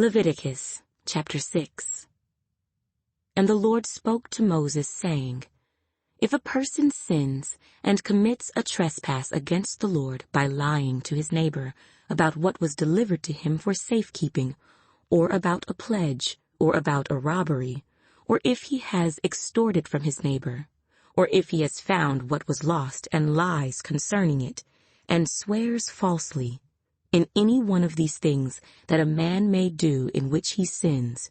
Leviticus chapter 6. And the Lord spoke to Moses, saying, If a person sins and commits a trespass against the Lord by lying to his neighbor about what was delivered to him for safekeeping, or about a pledge, or about a robbery, or if he has extorted from his neighbor, or if he has found what was lost and lies concerning it, and swears falsely, in any one of these things that a man may do in which he sins,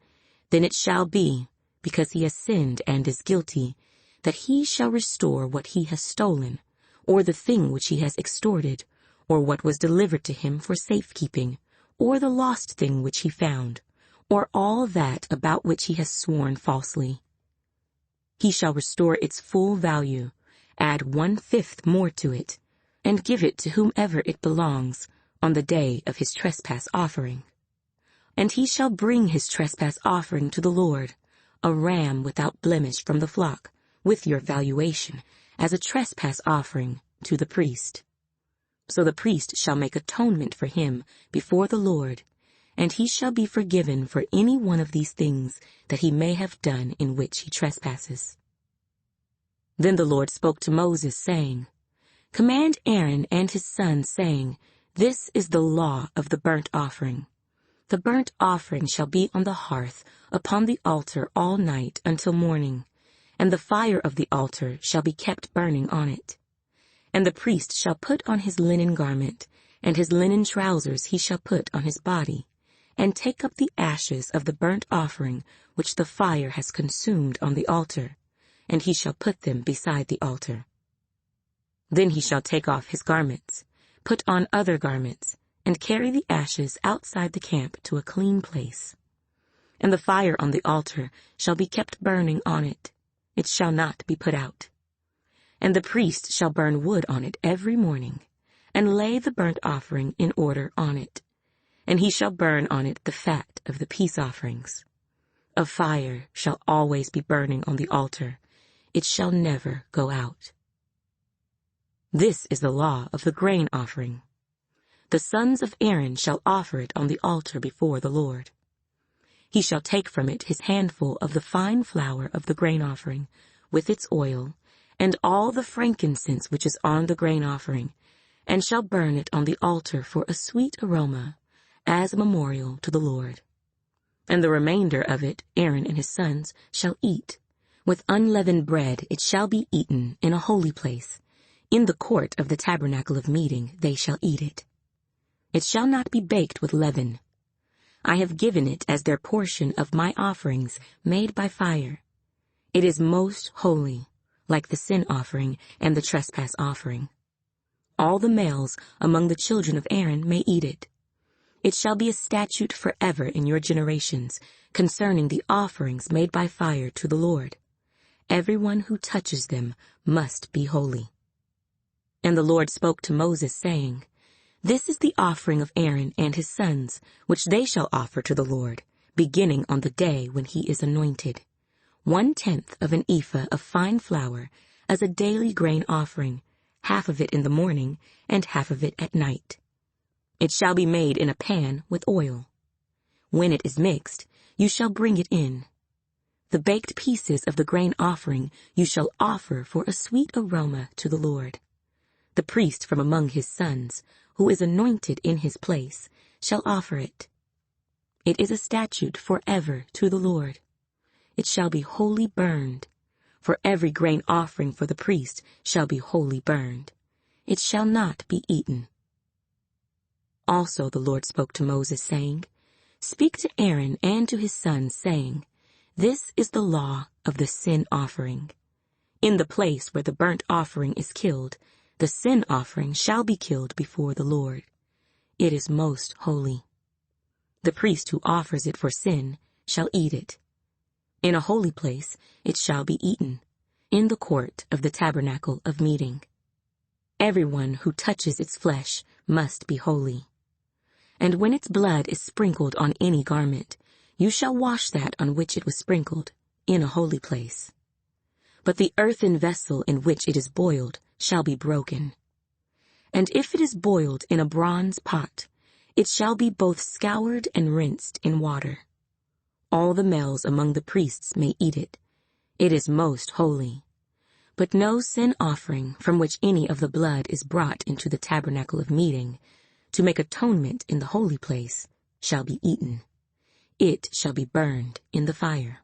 then it shall be, because he has sinned and is guilty, that he shall restore what he has stolen, or the thing which he has extorted, or what was delivered to him for safekeeping, or the lost thing which he found, or all that about which he has sworn falsely. He shall restore its full value, add 1/5 more to it, and give it to whomever it belongs, on the day of his trespass offering. And he shall bring his trespass offering to the Lord, a ram without blemish from the flock, with your valuation, as a trespass offering to the priest. So the priest shall make atonement for him before the Lord, and he shall be forgiven for any one of these things that he may have done in which he trespasses. Then the Lord spoke to Moses, saying, Command Aaron and his sons, saying, This is the law of the burnt offering. The burnt offering shall be on the hearth upon the altar all night until morning, and the fire of the altar shall be kept burning on it. And the priest shall put on his linen garment, and his linen trousers he shall put on his body, and take up the ashes of the burnt offering which the fire has consumed on the altar, and he shall put them beside the altar. Then he shall take off his garments, put on other garments, and carry the ashes outside the camp to a clean place. And the fire on the altar shall be kept burning on it. It shall not be put out. And the priest shall burn wood on it every morning, and lay the burnt offering in order on it. And he shall burn on it the fat of the peace offerings. A fire shall always be burning on the altar. It shall never go out. This is the law of the grain offering. The sons of Aaron shall offer it on the altar before the Lord. He shall take from it his handful of the fine flour of the grain offering, with its oil, and all the frankincense which is on the grain offering, and shall burn it on the altar for a sweet aroma, as a memorial to the Lord. And the remainder of it Aaron and his sons shall eat. With unleavened bread it shall be eaten in a holy place. In the court of the tabernacle of meeting they shall eat it. It shall not be baked with leaven. I have given it as their portion of my offerings made by fire. It is most holy, like the sin offering and the trespass offering. All the males among the children of Aaron may eat it. It shall be a statute forever in your generations concerning the offerings made by fire to the Lord. Everyone who touches them must be holy. And the Lord spoke to Moses, saying, This is the offering of Aaron and his sons, which they shall offer to the Lord, beginning on the day when he is anointed. 1/10 of an ephah of fine flour, as a daily grain offering, half of it in the morning, and half of it at night. It shall be made in a pan with oil. When it is mixed, you shall bring it in. The baked pieces of the grain offering you shall offer for a sweet aroma to the Lord. The priest from among his sons, who is anointed in his place, shall offer it. It is a statute forever to the Lord. It shall be wholly burned. For every grain offering for the priest shall be wholly burned. It shall not be eaten. Also the Lord spoke to Moses, saying, Speak to Aaron and to his sons, saying, This is the law of the sin offering. In the place where the burnt offering is killed, the sin offering shall be killed before the Lord. It is most holy. The priest who offers it for sin shall eat it. In a holy place it shall be eaten, in the court of the tabernacle of meeting. Everyone who touches its flesh must be holy. And when its blood is sprinkled on any garment, you shall wash that on which it was sprinkled, in a holy place. But the earthen vessel in which it is boiled shall be broken. And if it is boiled in a bronze pot, It shall be both scoured and rinsed in water. All the males among the priests may eat it. It is most holy. But no sin offering from which any of the blood is brought into the tabernacle of meeting, to make atonement in the holy place, shall be eaten. It shall be burned in the fire.